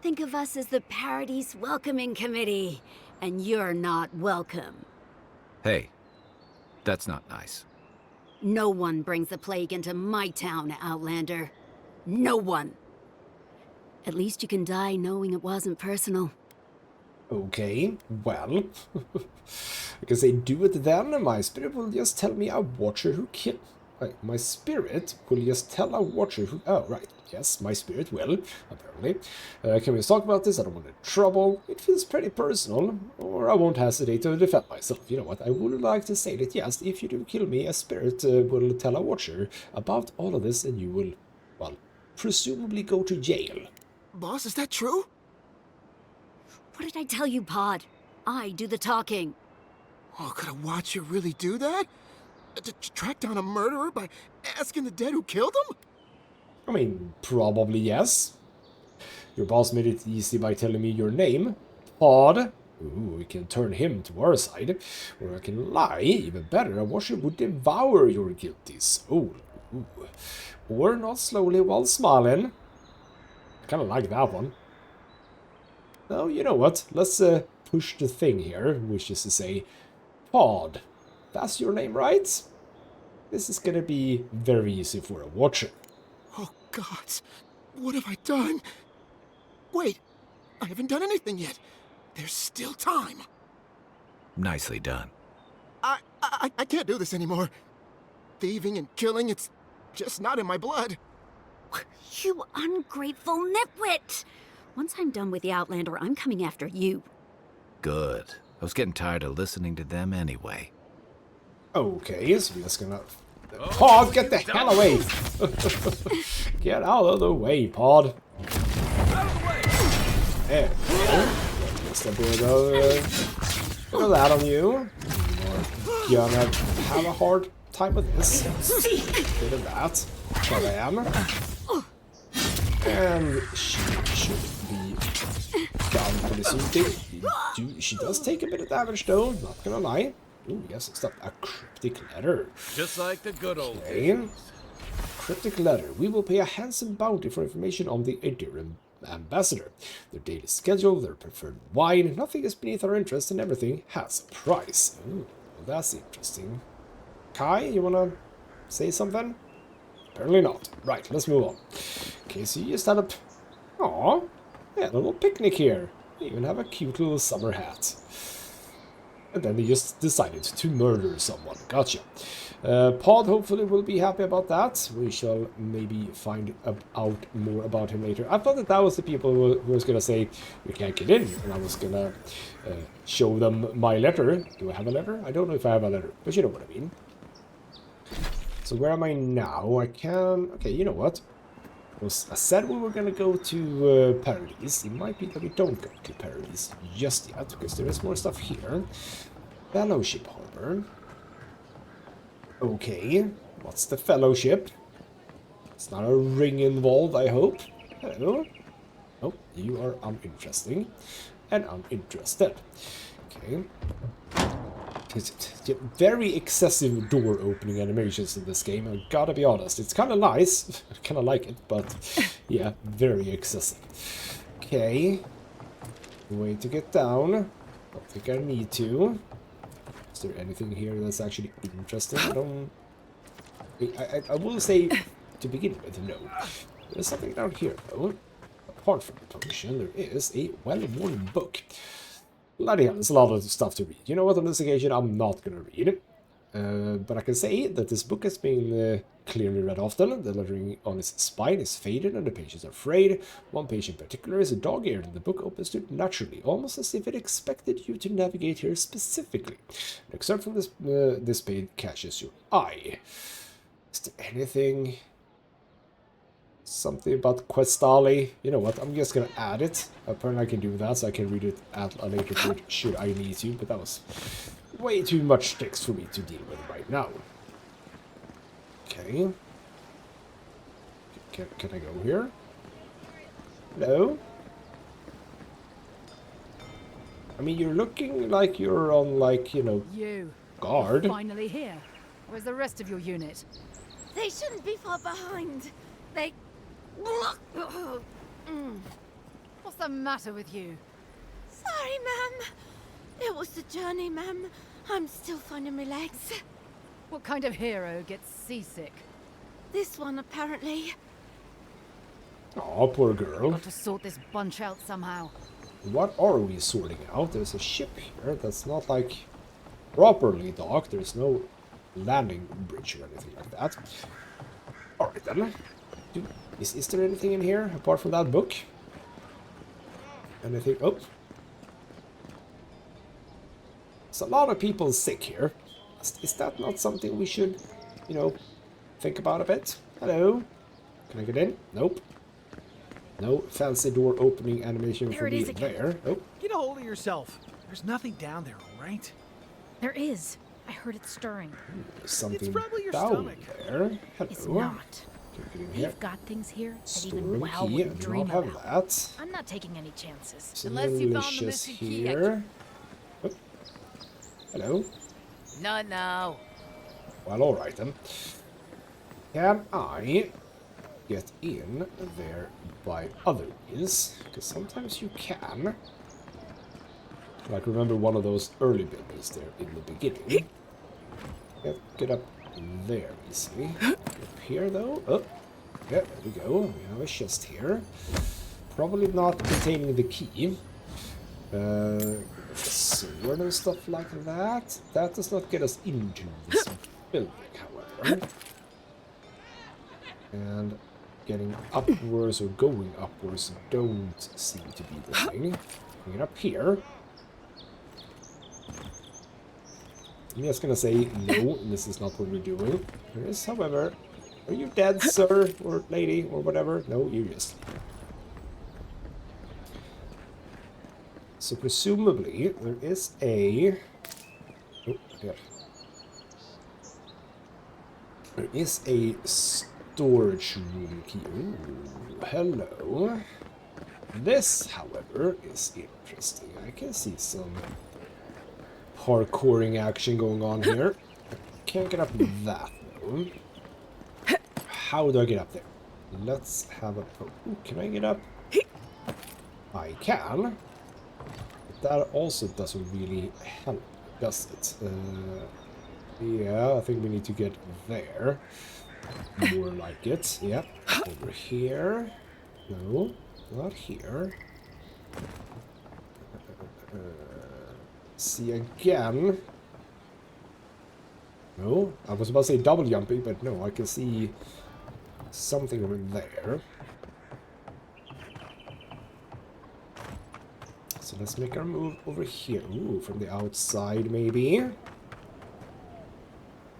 Think of us as the Paradis Welcoming Committee. And you're not welcome. Hey, that's not nice. No one brings the plague into my town, Outlander. No one. At least you can die knowing it wasn't personal. Okay, well, I can say do it then. My spirit will just tell me a watcher who killed... My spirit will just tell a watcher who... Oh, right. Yes, my spirit will, apparently. Can we just talk about this? I don't want any trouble. It feels pretty personal, or I won't hesitate to defend myself. You know what? I would like to say that, yes, if you do kill me, a spirit will tell a watcher about all of this, and you will, well, presumably go to jail. Boss, is that true? What did I tell you, Pod? I do the talking. Oh, could a watcher really do that? To track down a murderer by asking the dead who killed him? I mean, probably yes. Your boss made it easy by telling me your name, Pod. Ooh, we can turn him to our side. Or I can lie, even better, a watcher would devour your guilty soul. Ooh. Or not slowly while smiling. I kinda like that one. Now, you know what? Let's push the thing here, which is to say, Pod. That's your name, right? This is gonna be very easy for a watcher. Oh, gods. What have I done? Wait, I haven't done anything yet. There's still time. Nicely done. I can't do this anymore. Thieving and killing, it's just not in my blood. You ungrateful nitwit! Once I'm done with the Outlander, I'm coming after you. Good. I was getting tired of listening to them anyway. Okay, so we're just gonna... Pod, get the hell away! Get out of the way, Pod. There we go. Just a bit of that on you. You're gonna have a hard time with this. Bit of that. Bam. And she should be down pretty soon. She does take a bit of damage though, not gonna lie. Ooh, yes, it's not a cryptic letter. Just like the good old Okay. Cryptic letter. We will pay a handsome bounty for information on the interim ambassador. Their daily schedule, their preferred wine. Nothing is beneath our interest and everything has a price. Ooh, well, that's interesting. Kai, you wanna say something? Apparently not. Right, let's move on. Okay, so you just had a... Aww. Yeah, a little picnic here. You even have a cute little summer hat. And then he just decided to murder someone. Gotcha. Pod hopefully will be happy about that. We shall maybe find out more about him later. I thought that was the people who was going to say, we can't get in. And I was going to show them my letter. Do I have a letter? I don't know if I have a letter, but you know what I mean. So where am I now? I can... Okay, you know what? I said we were going to go to Paradis. It might be that we don't go to Paradis just yet, because there is more stuff here. Fellowship Harbor. Okay, what's the Fellowship? It's not a ring involved, I hope. Hello? Oh, you are uninteresting. And I'm interested. Okay. It's very excessive door opening animations in this game, I gotta be honest. It's kind of nice, I kind of like it, but yeah, very excessive. Okay, way to get down. Don't think I need to. Is there anything here that's actually interesting? I will say, to begin with, no. There's something down here, though. Apart from the potion, there is a well-worn book. Bloody hell, there's a lot of stuff to read. You know what, on this occasion, I'm not going to read it. But I can say that this book has been clearly read often. The lettering on its spine is faded and the pages are frayed. One page in particular is a dog-eared and the book opens to it naturally, almost as if it expected you to navigate here specifically. An excerpt from this page catches your eye. Is there anything... Something about Questali? You know what, I'm just gonna add it. Apparently I can do that, so I can read it at a later point should I need to, but that was way too much text for me to deal with right now. Okay. Can I go here? Hello? I mean, you're looking like you're on, like, you know, guard. Finally here. Where's the rest of your unit? They shouldn't be far behind. They... What's the matter with you? Sorry, ma'am. It was the journey, ma'am. I'm still finding my legs. What kind of hero gets seasick? This one, apparently. Aw, poor girl. Got to sort this bunch out somehow. What are we sorting out? There's a ship here that's not, like, properly docked. There's no landing bridge or anything like that. Alright then. Is there anything in here apart from that book? Anything? Oh. There's a lot of people sick here. Is that not something we should, you know, think about a bit? Hello? Can I get in? Nope. No fancy door opening animation for me there. Oh. Get a hold of yourself. There's nothing down there, all right? There is. I heard it stirring. There's something It's probably your down stomach. there. Hello. It's not. Here. We've got things here that Storm even WoW key. I wouldn't do dream not have about. that. I'm not taking any chances. Unless you found the Malicious missing key, here. Oh. Hello. No. Well, alright then. Can I get in there by other means? Because sometimes you can. Like, remember one of those early buildings there in the beginning. Get up there easily. Up here, though. Oh, yeah, there we go. We have a chest here. Probably not containing the key. Sword and stuff like that. That does not get us into this building, however. And getting upwards or going upwards don't seem to be the thing. Get up here. I'm just gonna say no, this is not what we're doing. There is, however... Are you dead, sir? Or lady? Or whatever? No, you're just... So presumably, there is a... Oh, yeah. There is a storage room key. Ooh, hello. This, however, is interesting. I can see some parkouring action going on here. Can't get up that though. How do I get up there? Let's have a poke. Ooh, can I get up? I can. But that also doesn't really help, does it? Yeah, I think we need to get there. More like it. Yep. Over here. No, not here. See again. No, I was about to say double jumping, but no, I can see something over there. So let's make our move over here. Ooh, from the outside maybe.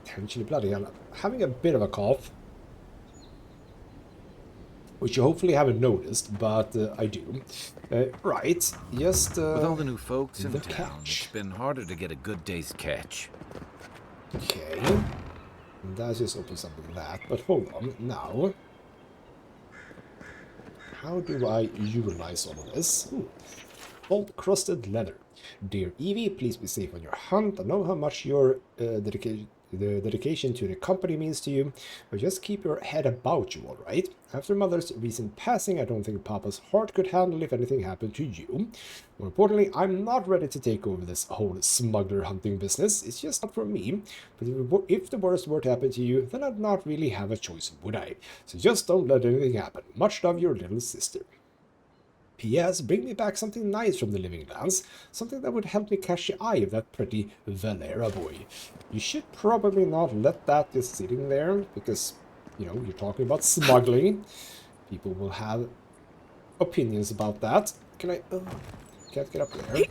Potentially bloody hell. I'm having a bit of a cough. Which you hopefully haven't noticed, but I do. Right, just... With all the new folks in the town, catch. it's been harder to get a good day's catch. Okay. And that just opens up with that. But hold on, now... How do I utilize all of this? Ooh. Gold-crusted leather. Dear Evie, please be safe on your hunt. I know how much your dedication to the company means to you, but just keep your head about you, alright? After Mother's recent passing, I don't think Papa's heart could handle if anything happened to you. More importantly, I'm not ready to take over this whole smuggler hunting business. It's just not for me. But if the worst were to happen to you, then I'd not really have a choice, would I? So just don't let anything happen. Much love, your little sister. P.S. Bring me back something nice from the living lands. Something that would help me catch the eye of that pretty Valera boy. You should probably not let that just sitting there, because, you know, you're talking about smuggling. People will have opinions about that. Can I... can't get up there.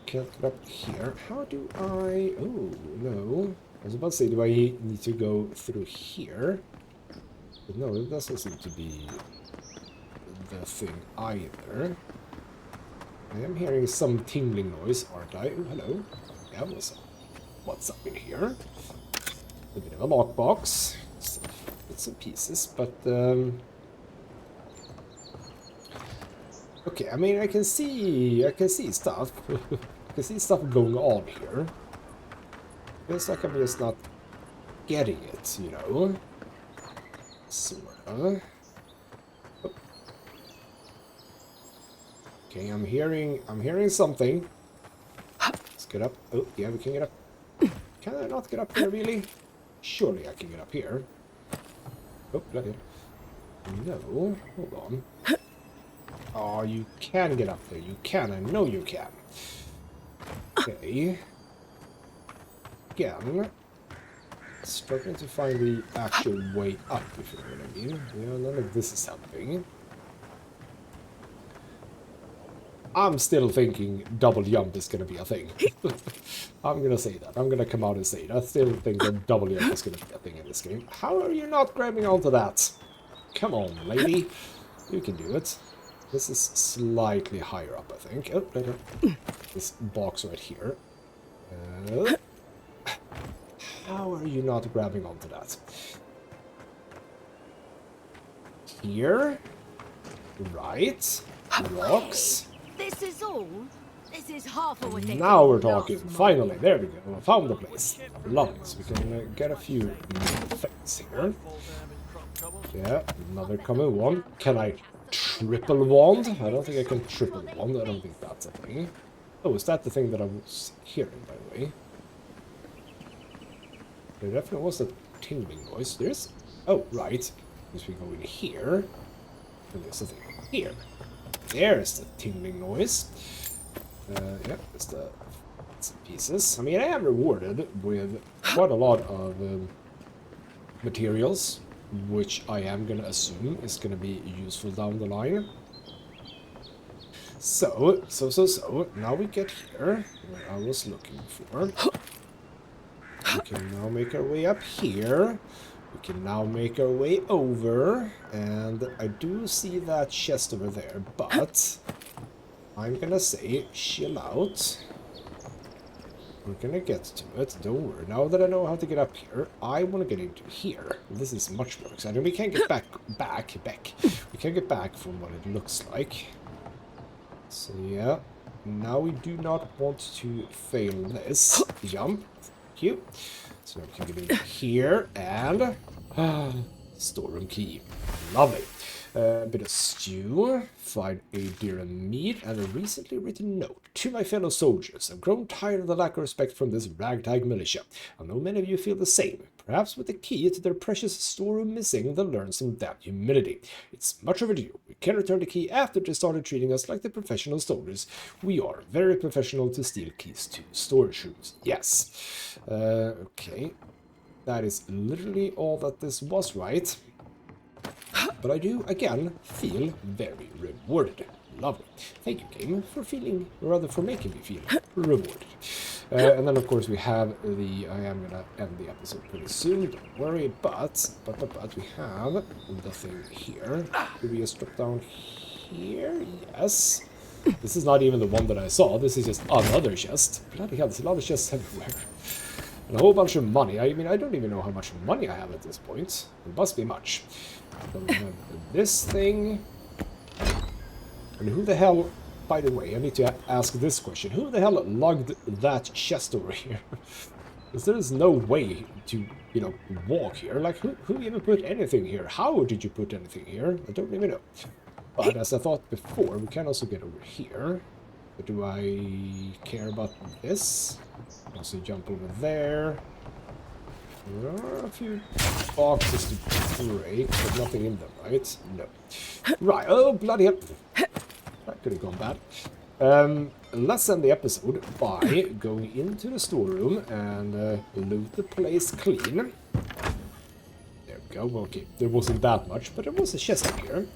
Can't get up here. How do I... Oh, no. I was about to say, do I need to go through here? But no, it doesn't seem to be... the thing either. I am hearing some tingling noise, aren't I? Oh, hello. Yeah, what's up in here? A bit of a lockbox. Bits and pieces, but okay, I mean I can see stuff. I can see stuff going on here. Feels like I'm just not getting it, you know. Sorta. Okay, I'm hearing something. Let's get up. Oh, yeah, we can get up. Can I not get up there, really? Surely I can get up here. Oh, bloody hell. No, hold on. Oh, you can get up there. You can. I know you can. Okay. Again. Struggling to find the actual way up, if you know what I mean. Yeah, none of this is helping. I'm still thinking double jump is going to be a thing. I'm going to say that. I'm going to come out and say it. I still think that double jump is going to be a thing in this game. How are you not grabbing onto that? Come on, lady. You can do it. This is slightly higher up, I think. Oh, this box right here. How are you not grabbing onto that? Here. Right. Rocks. This is all? This is half of what they Now we're did talking. last Finally, there we go. I found the place. Lovely. So we can get a few things here. Yeah, another common one. Can I triple wand? I don't think I can triple wand. I don't think that's a thing. Oh, is that the thing that I was hearing, by the way? There definitely was a tingling noise. There's... Oh, right. As we go in here. And there's a thing here. There's the tingling noise. Yeah, it's the bits and pieces. I mean, I am rewarded with quite a lot of materials, which I am going to assume is going to be useful down the line. So, now we get here, where I was looking for. We can now make our way up here. We can now make our way over, and I do see that chest over there, but I'm gonna say chill out. We're gonna get to it, don't worry. Now that I know how to get up here, I want to get into here. This is much more exciting. We can't get back. We can't get back from what it looks like. So yeah, now we do not want to fail this. Jump. Thank you. So now we can get in here and... storeroom key. Lovely. A bit of stew, find a deer and meat, and a recently written note. To my fellow soldiers, I've grown tired of the lack of respect from this ragtag militia. I know many of you feel the same. Perhaps with the key to their precious storeroom missing, they'll learn some damn humility. It's much overdue. We can return the key after they started treating us like the professional soldiers. We are very professional to steal keys to storage rooms. Yes. Okay. That is literally all that this was, right? But I do, again, feel very rewarded. Lovely. Thank you, game, for making me feel rewarded. And then, of course, we have the... I am going to end the episode pretty soon, don't worry, but we have the thing here. Do we just drop down here? Yes. This is not even the one that I saw. This is just another chest. Bloody hell, there's a lot of chests everywhere. And a whole bunch of money. I mean, I don't even know how much money I have at this point. It must be much. Then we have this thing. And who the hell, by the way, I need to ask this question. Who the hell lugged that chest over here? Because there is no way to, you know, walk here. Like, who even put anything here? How did you put anything here? I don't even know. But as I thought before, we can also get over here. But do I care about this? Also jump over there. There are a few boxes to break, but nothing in them, right? No. Right, oh bloody hell. That could have gone bad. Let's end the episode by going into the storeroom and loot the place clean. There we go. Okay, there wasn't that much, but there was a chest in here.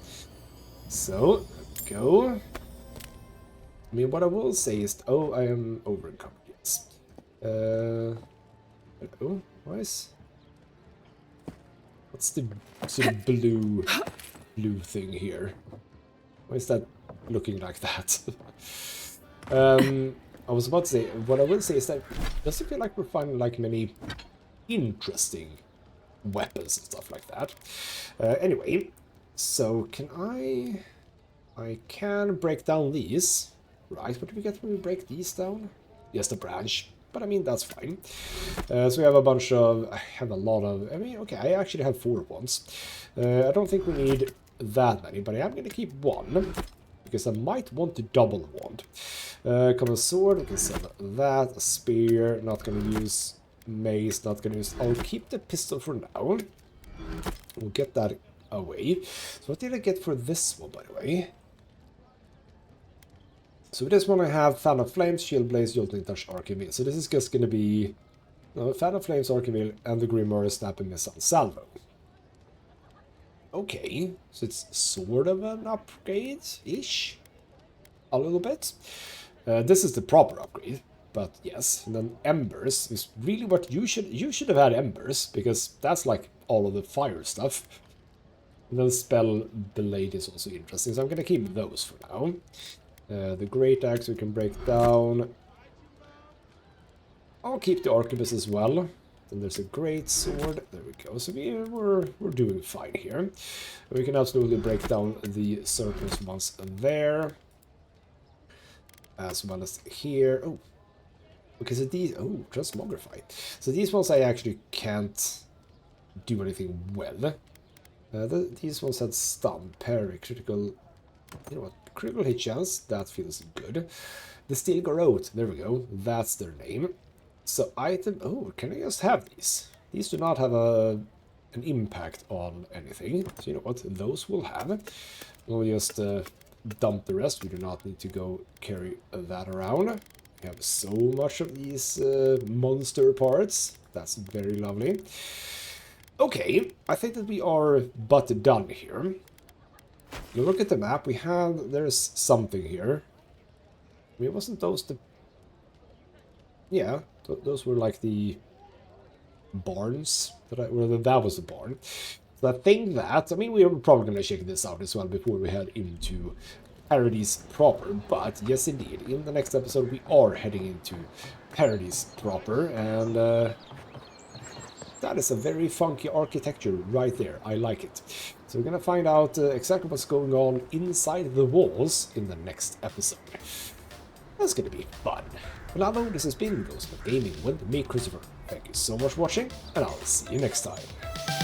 So, go. I mean, what I will say is... Oh, I am over encumbered, yes. Hello? What's the sort of blue thing here? Why is that looking like that? I was about to say, what I will say is that it doesn't feel like we're finding like many interesting weapons and stuff like that. Anyway, so can I can break down these. Right, what do we get when we break these down? Just a branch. But I mean, that's fine. So we have a bunch of... I have a lot of... I mean, okay, I actually have 4 ones. I don't think we need that many, but I am going to keep one. Because I might want to double the wand. Common sword, we can sell that. A spear, not going to use mace, not going to use... I'll keep the pistol for now. We'll get that away. So what did I get for this one, by the way? So with this one I have Fan of Flames, Shield Blaze, Jolting Touch, Arcane. So this is just going to be Fan of Flames, Arcane, and the Grimoire Snapping Missile Salvo. Okay, so it's sort of an upgrade-ish. A little bit. This is the proper upgrade, but yes. And then Embers is really what you should have had Embers, because that's like all of the fire stuff. And then Spell Blade is also interesting, so I'm going to keep those for now. The Great Axe we can break down. I'll keep the Arquebus as well. Then there's a Great Sword. There we go. So we're doing fine here. We can absolutely break down the surplus ones there. As well as here. Oh. Okay, so these... Oh, Transmogrify. So these ones I actually can't do anything well. These ones had Stun, Parry, Critical... You know what? Critical hit chance, that feels good. The Steel Garrote, there we go, that's their name. So item, oh, can I just have these? These do not have an impact on anything. So you know what, those we'll have. We'll just dump the rest, we do not need to go carry that around. We have so much of these monster parts, that's very lovely. Okay, I think that we are but done here. You look at the map, there's something here. I mean, wasn't those the... Yeah, those were like the barns, that was the barn. So I think that, I mean, we are probably going to check this out as well before we head into Paradis proper, but yes indeed, in the next episode we are heading into Paradis proper, and that is a very funky architecture right there. I like it. So we're gonna find out exactly what's going on inside the walls in the next episode. That's gonna be fun. Well, now this has been Ghostmutgaming with me, Christopher. Thank you so much for watching, and I'll see you next time.